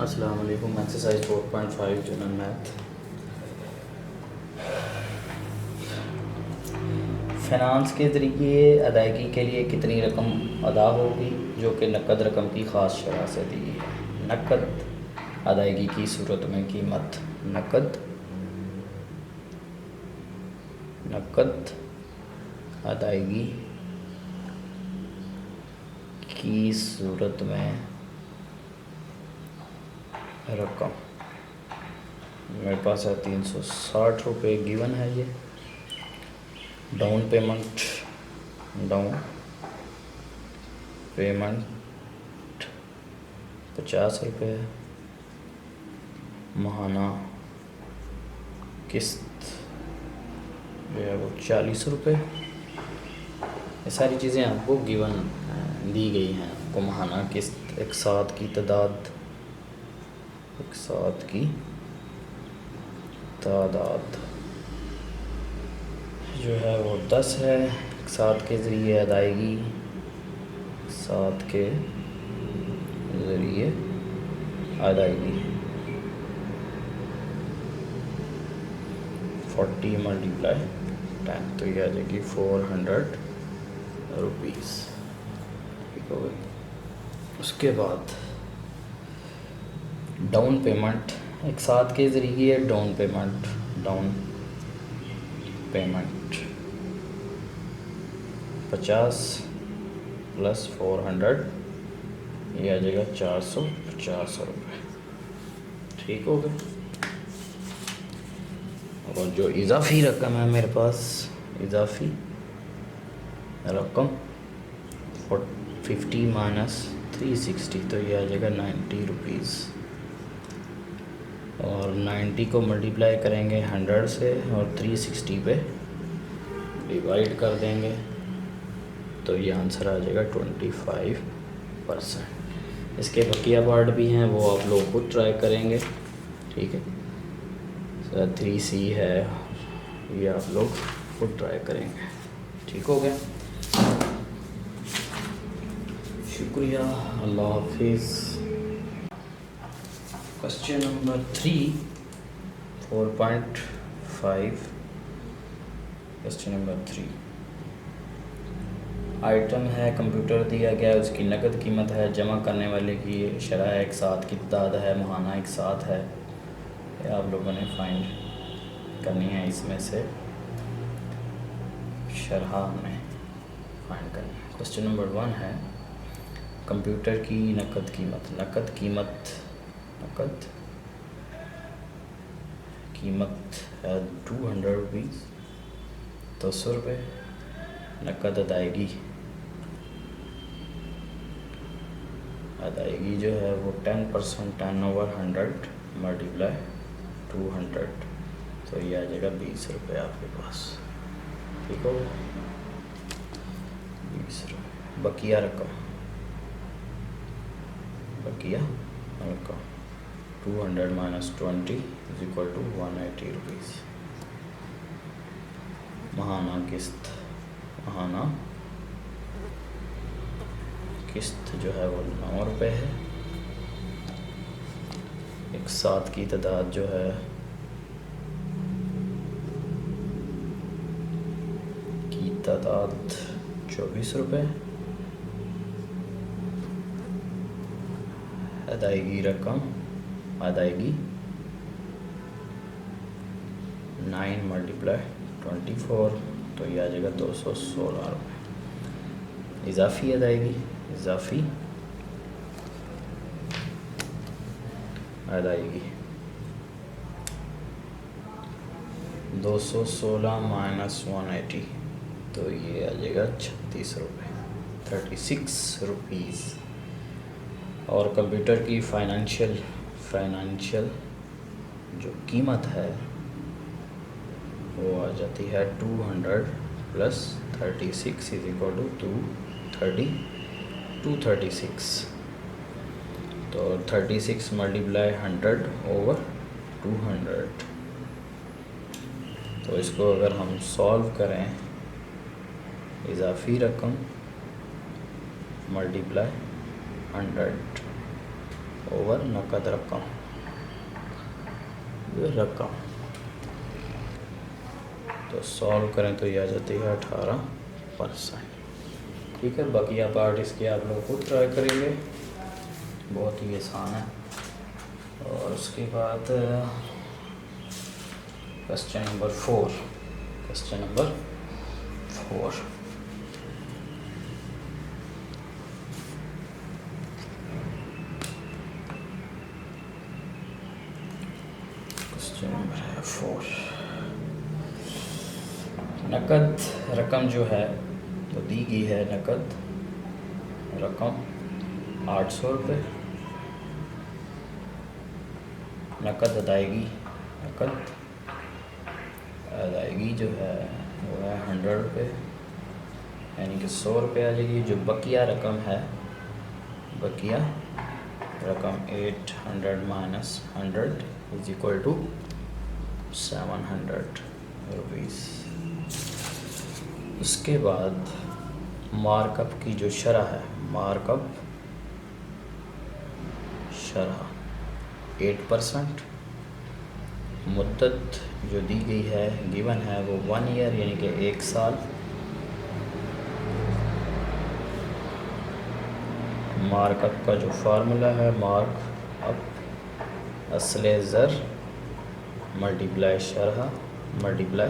अस्सलाम वालेकुम। Exercise 4.5 general math. Finance के ज़रिए अदायगी के लिए कितनी रकम अदा होगी जो कि नकद रकम की ख़ास शरह से दी है। नकद अदायगी की सूरत में कीमत नकद अदायगी की सूरत में रकम मेरे पास है 360 रुपये गिवन है। ये डाउन पेमेंट 50 रुपये है। माहाना किस्त जो है वो 40 रुपये। ये सारी चीज़ें आपको गिवन दी गई हैं। आपको माहाना किस्त एक साथ की तादाद जो है वो 10 है। एक साथ के ज़रिए अदायगी 40 मल्टीप्लाई 10 तो ये आ जाएगी 400 रुपीज़। ठीक हो गया। उसके बाद डाउन पेमेंट एक साथ के ज़रिए डाउन पेमेंट 50 प्लस 400 ये आ जाएगा 450 रुपये। ठीक हो गया। और जो इजाफ़ी रकम है मेरे पास, इजाफ़ी रकम 50 माइनस 360 तो ये आ जाएगा 90 रुपीज़। और 90 को मल्टीप्लाई करेंगे 100 से और 360 पे डिवाइड कर देंगे तो ये आंसर आ जाएगा 25%। इसके बकिया पार्ट भी हैं, वो आप लोग खुद ट्राई करेंगे। ठीक है, 3C है, ये आप लोग खुद ट्राई करेंगे। ठीक हो गया। शुक्रिया, अल्लाह हाफिज़। Question number 3 4.5। Question number 3 item है, कंप्यूटर दिया गया है, उसकी नकद कीमत है, जमा करने वाले की शरह एक साथ की तादाद है, माहाना एक साथ है। ये आप लोगों ने फाइंड करनी है। इसमें से शरह में फाइंड करनी है। क्वेश्चन नंबर 1 है कंप्यूटर की नकद कीमत है 200 रुपीज़, 200 रुपये। नकद अदायगी जो है वो 10% 10/100 मल्टीप्लाई 200 तो ये आ जाएगा 20 रुपये आपके पास। ठीक हो, 20 रुपये। बकिया रकम 200 minus 20 is equal to 180 rupees. माहाना किस्त जो है वो 9 रुपये है। एक साथ की तादाद जो है की तादाद 24 रुपये। अदायगी 9 मल्टीप्लाई 24 तो ये आ जाएगा 216 रुपये। इजाफ़ी अदायगी 216 माइनस 180 तो ये आ जाएगा 36 रुपये, 36 रुपीज़। और कंप्यूटर की फाइनेंशियल जो कीमत है वो आ जाती है 200 प्लस 36 इज इक्वल टू 236। तो 36 मल्टीप्लाई 100 ओवर 200 तो इसको अगर हम सॉल्व करें, इजाफ़ी रकम मल्टीप्लाई 100 ओवर नकद रकम, ये रकम। तो सॉल्व करें तो ये आ जाती है 18%। ठीक है, बकिया पार्ट इसके आप लोग खुद ट्राई करेंगे, बहुत ही आसान है। और उसके बाद question number 4, question number 4। Question number है 4। नकद रकम जो है तो दी गई है, नकद रकम 800 रुपये। नकद अदायगी, नकद अदायगी जो है वो है 100 रुपये, यानी कि 100 रुपये आ जाएगी। जो बकिया रकम है, बकिया रकम 800 minus 100 is equal to 700 rupees. उसके बाद मार्कअप की जो शरह है, मार्कअप शरह 8%। मुद्दत जो दी गई है, गिवन है, वो 1 ईयर यानी कि 1 साल। मार्कअप का जो फार्मूला है, मार्कअप असले ज़र मल्टीप्लाई शरह मल्टीप्लाई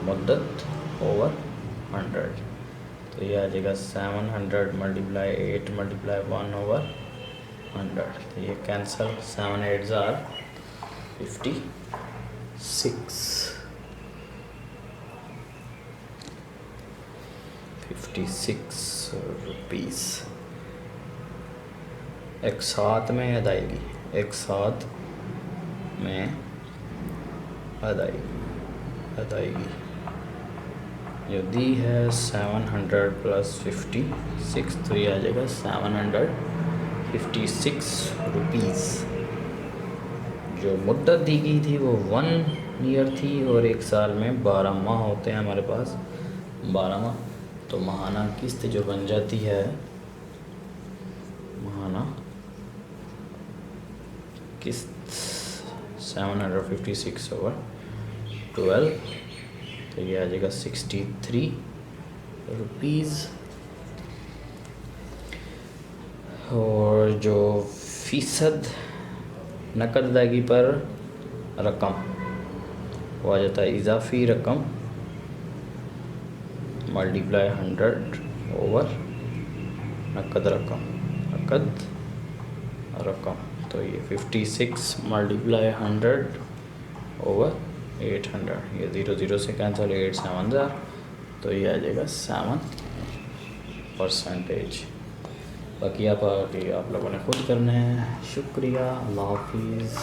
मुद्दत ओवर 100। तो ये आ जाएगा 700 मल्टीप्लाई 8 मल्टीप्लाई 1 ओवर 100। तो ये कैंसल, 7 8 ज़ार 56 रुपीज़। एक साथ में अदायगी, एक साथ में अदायगी जो दी है 700 प्लस 56, तो ये आ जाएगा 756 रुपीज़। जो मुद्दत दी गई थी वो 1 ईयर थी, और 1 साल में 12 माह होते हैं हमारे पास, 12 माह। तो माहाना किस्त जो बन जाती है, माहाना किस्त 756 ओवर 12, तो ये आ जाएगा 63 रुपीज़। और जो फ़ीसद नकद अदायगी पर रकम, वो आ जाता है इजाफ़ी रकम मल्टीप्लाई 100 ओवर नकद रकम, नकद रकम। तो ये 56 मल्टीप्लाई 100 ओवर 800, ये 0 0 से कैंसिल, 8 7 ज़ार, तो ये आ जाएगा 7%। बकिया पार्टी आप लोगों ने खुद करना है। शुक्रिया, अल्लाह हाफिज़।